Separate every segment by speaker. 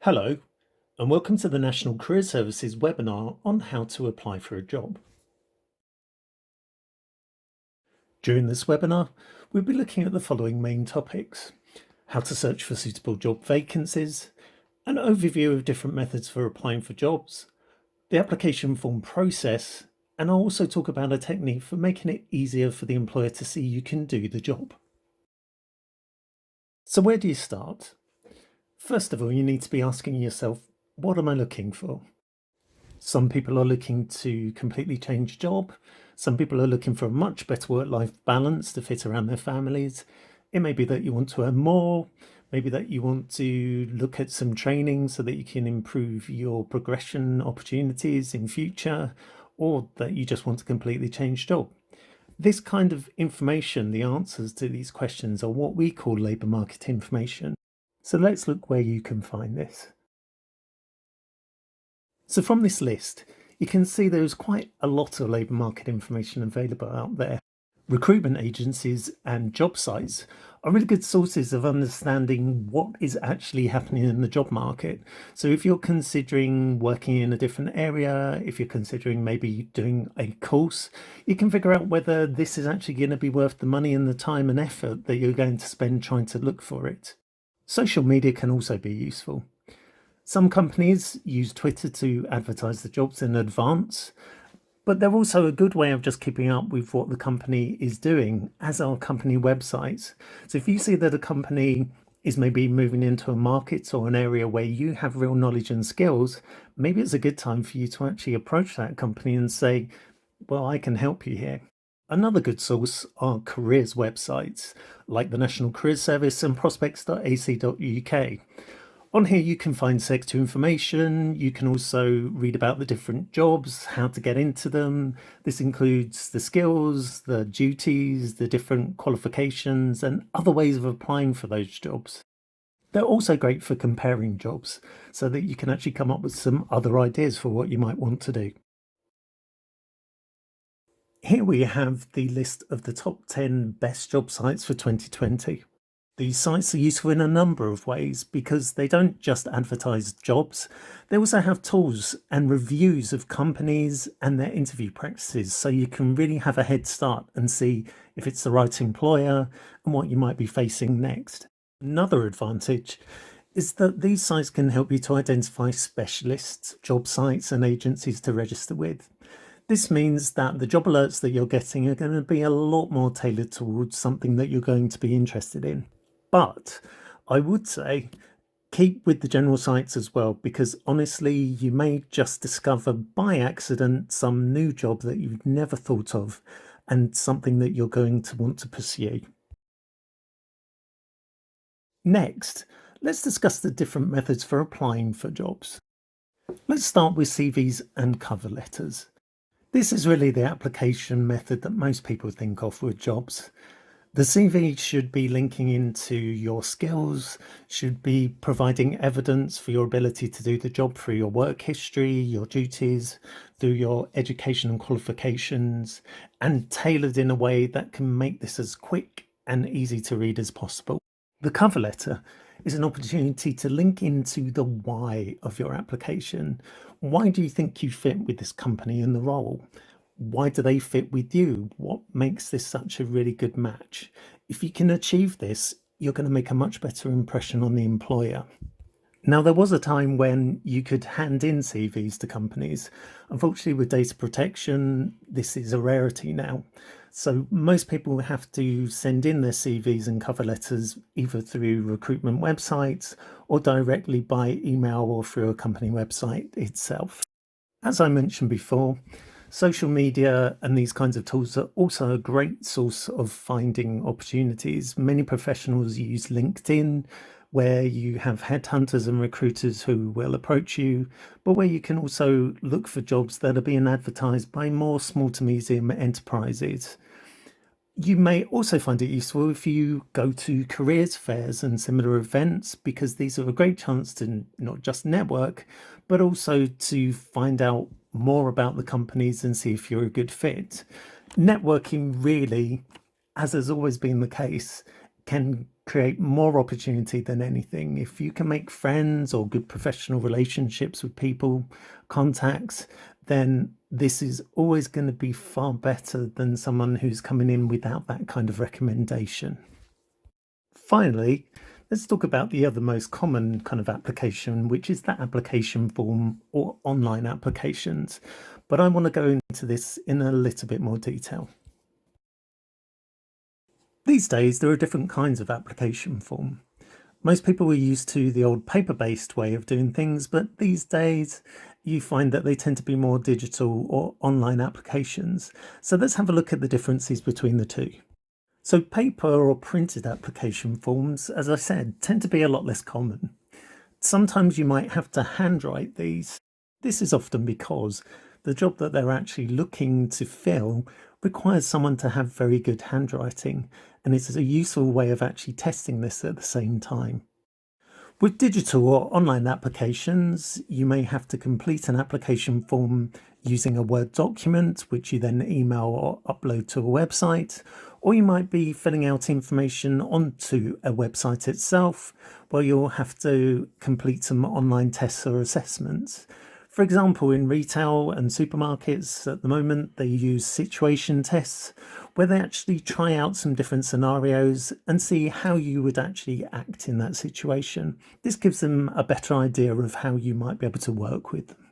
Speaker 1: Hello, and welcome to the National Career Service's webinar on how to apply for a job. During this webinar, we'll be looking at the following main topics: how to search for suitable job vacancies, an overview of different methods for applying for jobs, the application form process, and I'll also talk about a technique for making it easier for the employer to see you can do the job. So where do you start? First of all, you need to be asking yourself, what am I looking for? Some people are looking to completely change job. Some people are looking for a much better work-life balance to fit around their families. It may be that you want to earn more, maybe that you want to look at some training so that you can improve your progression opportunities in future, or that you just want to completely change job. This kind of information, the answers to these questions, are what we call labour market information. So let's look where you can find this. So from this list, you can see there's quite a lot of labour market information available out there. Recruitment agencies and job sites are really good sources of understanding what is actually happening in the job market. So if you're considering working in a different area, if you're considering maybe doing a course, you can figure out whether this is actually going to be worth the money and the time and effort that you're going to spend trying to look for it. Social media can also be useful. Some companies use Twitter to advertise the jobs in advance, but they're also a good way of just keeping up with what the company is doing, as are company websites. So if you see that a company is maybe moving into a market or an area where you have real knowledge and skills, maybe it's a good time for you to actually approach that company and say, well, I can help you here. Another good source are careers websites like the National Career Service and prospects.ac.uk. On here you can find sector information, you can also read about the different jobs, how to get into them. This includes the skills, the duties, the different qualifications and other ways of applying for those jobs. They're also great for comparing jobs so that you can actually come up with some other ideas for what you might want to do. Here we have the list of the top 10 best job sites for 2020. These sites are useful in a number of ways because they don't just advertise jobs, they also have tools and reviews of companies and their interview practices, so you can really have a head start and see if it's the right employer and what you might be facing next. Another advantage is that these sites can help you to identify specialists, job sites and agencies to register with. This means that the job alerts that you're getting are going to be a lot more tailored towards something that you're going to be interested in. But I would say keep with the general sites as well, because honestly, you may just discover by accident some new job that you've never thought of and something that you're going to want to pursue. Next, let's discuss the different methods for applying for jobs. Let's start with CVs and cover letters. This is really the application method that most people think of with jobs. The CV should be linking into your skills, should be providing evidence for your ability to do the job through your work history, your duties, through your education and qualifications, and tailored in a way that can make this as quick and easy to read as possible. The cover letter is an opportunity to link into the why of your application. Why do you think you fit with this company and the role? Why do they fit with you? What makes this such a really good match? If you can achieve this, you're going to make a much better impression on the employer. Now, there was a time when you could hand in CVs to companies. Unfortunately, with data protection, this is a rarity now. So most people have to send in their CVs and cover letters either through recruitment websites or directly by email or through a company website itself. As I mentioned before, social media and these kinds of tools are also a great source of finding opportunities. Many professionals use LinkedIn, where you have headhunters and recruiters who will approach you, but where you can also look for jobs that are being advertised by more small to medium enterprises. You may also find it useful if you go to careers fairs and similar events, because these are a great chance to not just network, but also to find out more about the companies and see if you're a good fit. Networking really, as has always been the case, can create more opportunity than anything. If you can make friends or good professional relationships with people, contacts, then this is always going to be far better than someone who's coming in without that kind of recommendation. Finally, let's talk about the other most common kind of application, which is that application form or online applications. But I want to go into this in a little bit more detail. These days, there are different kinds of application form. Most people were used to the old paper-based way of doing things, but these days you find that they tend to be more digital or online applications. So let's have a look at the differences between the two. So paper or printed application forms, as I said, tend to be a lot less common. Sometimes you might have to handwrite these. This is often because the job that they're actually looking to fill requires someone to have very good handwriting, and it's a useful way of actually testing this at the same time. With digital or online applications, you may have to complete an application form using a Word document, which you then email or upload to a website, or you might be filling out information onto a website itself, where you'll have to complete some online tests or assessments. For example, in retail and supermarkets at the moment, they use situation tests where they actually try out some different scenarios and see how you would actually act in that situation. This gives them a better idea of how you might be able to work with them.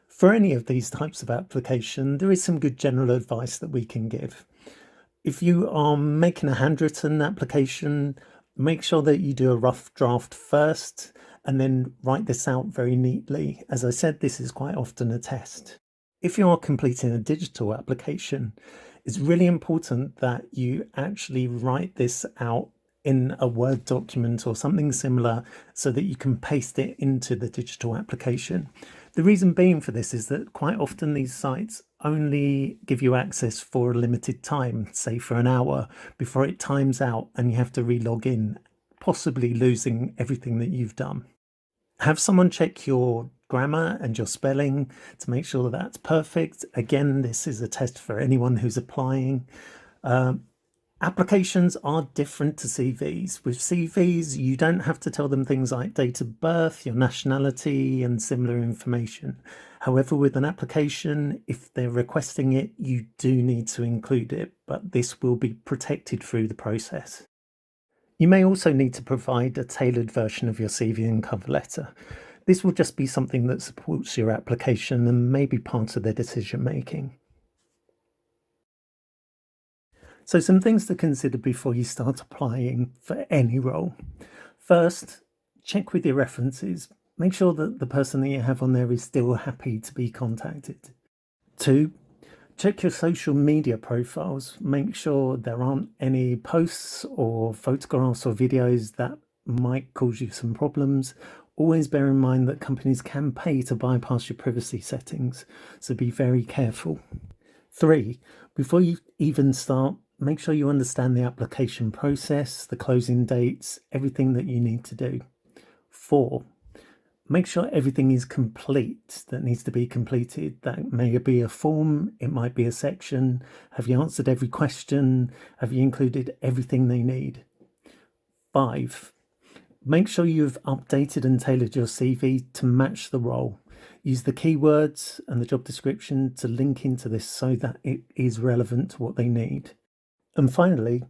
Speaker 1: For any of these types of application, there is some good general advice that we can give. If you are making a handwritten application, make sure that you do a rough draft first and then write this out very neatly. As I said, this is quite often a test. If you are completing a digital application, it's really important that you actually write this out in a Word document or something similar so that you can paste it into the digital application. The reason being for this is that quite often these sites only give you access for a limited time, say for an hour, before it times out and you have to re-log in, possibly losing everything that you've done. Have someone check your grammar and your spelling to make sure that that's perfect. Again, this is a test for anyone who's applying. Applications are different to CVs. With CVs, you don't have to tell them things like date of birth, your nationality, and similar information. However, with an application, if they're requesting it, you do need to include it, but this will be protected through the process. You may also need to provide a tailored version of your CV and cover letter. This will just be something that supports your application and may be part of their decision making. So some things to consider before you start applying for any role. First, check with your references. Make sure that the person that you have on there is still happy to be contacted. 2, check your social media profiles. Make sure there aren't any posts or photographs or videos that might cause you some problems. Always bear in mind that companies can pay to bypass your privacy settings, so be very careful. 3, before you even start, make sure you understand the application process, the closing dates, everything that you need to do. 4, make sure everything is complete that needs to be completed. That may be a form, it might be a section. Have you answered every question? Have you included everything they need? 5, make sure you've updated and tailored your CV to match the role. Use the keywords and the job description to link into this so that it is relevant to what they need. And finally,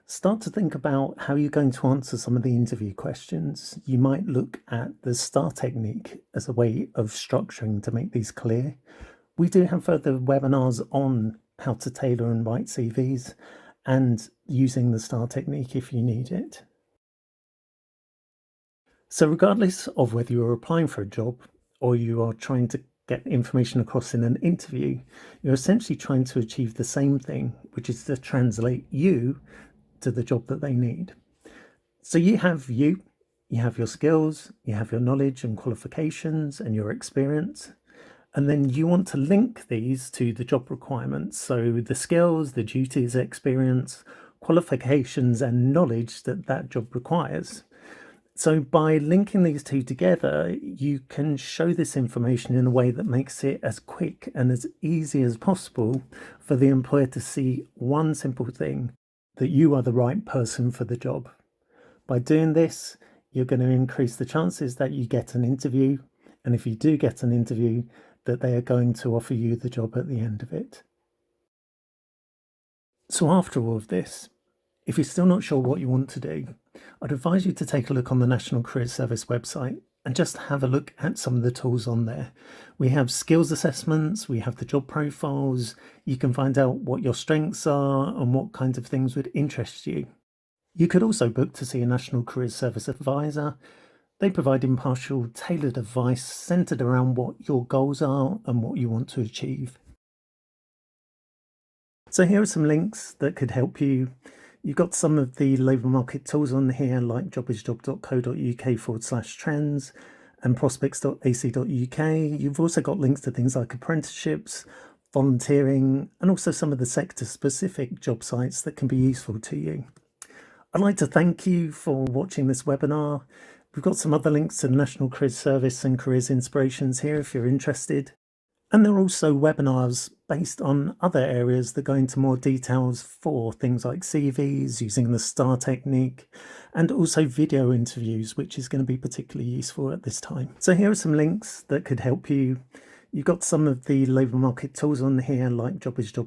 Speaker 1: start to think about how you're going to answer some of the interview questions. You might look at the STAR technique as a way of structuring to make these clear. We do have further webinars on how to tailor and write CVs and using the STAR technique if you need it. So regardless of whether you're applying for a job or you are trying to get information across in an interview, you're essentially trying to achieve the same thing, which is to translate you to the job that they need. So you have your skills, you have your knowledge and qualifications and your experience, and then you want to link these to the job requirements. So the skills, the duties, experience, qualifications and knowledge that that job requires. So by linking these two together, you can show this information in a way that makes it as quick and as easy as possible for the employer to see one simple thing, that you are the right person for the job. By doing this, you're going to increase the chances that you get an interview, and if you do get an interview, that they are going to offer you the job at the end of it. So after all of this, if you're still not sure what you want to do, I'd advise you to take a look on the National Careers Service website and just have a look at some of the tools on there. We have skills assessments, we have the job profiles, you can find out what your strengths are and what kinds of things would interest you. You could also book to see a National Careers Service advisor. They provide impartial, tailored advice centred around what your goals are and what you want to achieve. So here are some links that could help you. You've got some of the labour market tools on here, like jobisjob.co.uk/trends and prospects.ac.uk. You've also got links to things like apprenticeships, volunteering, and also some of the sector-specific job sites that can be useful to you. I'd like to thank you for watching this webinar. We've got some other links to the National Careers Service and Careers Inspirations here if you're interested. And there are also webinars based on other areas that go into more details for things like CVs, using the STAR technique, and also video interviews, which is going to be particularly useful at this time. So here are some links that could help you. You've got some of the labour market tools on here, like jobisjob